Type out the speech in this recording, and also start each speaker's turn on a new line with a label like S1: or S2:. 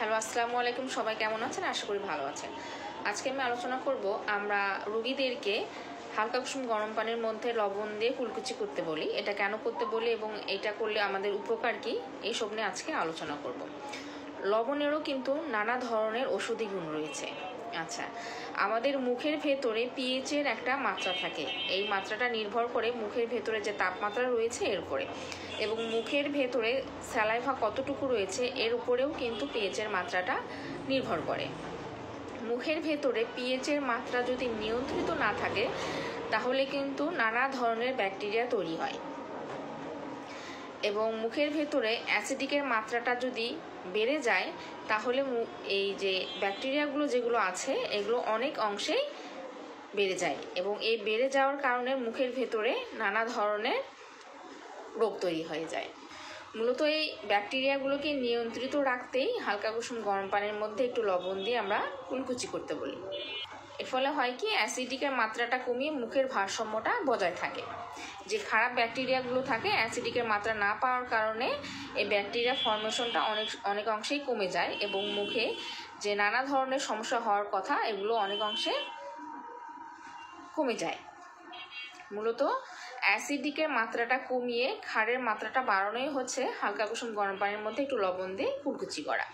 S1: Hello, আসসালামু আলাইকুম। সবাই কেমন আছেন? আশা করি ভালো আছেন। আজকে আমি আলোচনা করব আমরা রোগীদেরকে হালকা কুসুম গরম পানির মধ্যে লবণ দিয়ে কুলকুচি করতে বলি। এটা কেন করতে বলি এবং এটা করলে আমাদের উপকার কি, এইসব নিয়ে আজকে আলোচনা করব। লবণেরও কিন্তু নানা ধরনের ওষুধি গুণ রয়েছে। আচ্ছা, আমাদের মুখের ভেতরে পিএইচের একটা মাত্রা থাকে। এই মাত্রাটা নির্ভর করে মুখের ভেতরে যে তাপমাত্রা রয়েছে এর উপরে, এবং মুখের ভেতরে স্যালাইভা কতটুকু রয়েছে এর উপরেও কিন্তু পিএইচের মাত্রাটা নির্ভর করে। মুখের ভেতরে পিএইচের মাত্রা যদি নিয়ন্ত্রিত না থাকে তাহলে কিন্তু নানা ধরনের ব্যাকটেরিয়া তৈরি হয়, এবং মুখের ভেতরে অ্যাসিডিকের মাত্রাটা যদি বেড়ে যায় তাহলে এই যে ব্যাকটেরিয়াগুলো যেগুলো আছে এগুলো অনেক অংশেই বেড়ে যায়, এবং এই বেড়ে যাওয়ার কারণে মুখের ভেতরে নানা ধরনের রোগ তৈরি হয়ে যায়। মূলত এই ব্যাকটেরিয়াগুলোকে নিয়ন্ত্রিত রাখতেই হালকা কুসুম গরম পানির মধ্যে একটু লবণ দিয়ে আমরা কুলকুচি করতে বলি। এর ফলে হয় কি, অ্যাসিডিকের মাত্রাটা কমিয়ে মুখের ভারসাম্যটা বজায় থাকে। যে খারাপ ব্যাকটেরিয়াগুলো থাকে অ্যাসিডিকের মাত্রা না পাওয়ার কারণে এই ব্যাকটেরিয়া ফর্মেশনটা অনেক অংশেই কমে যায়, এবং মুখে যে নানা ধরনের সমস্যা হওয়ার কথা এগুলো অনেক অংশে কমে যায়। মূলত অ্যাসিডিকের মাত্রাটা কমিয়ে ক্ষারের মাত্রাটা বাড়ানোই হচ্ছে হালকা কুসুম গরম পানির মধ্যে একটু লবণ দিয়ে কুলকুচি করা।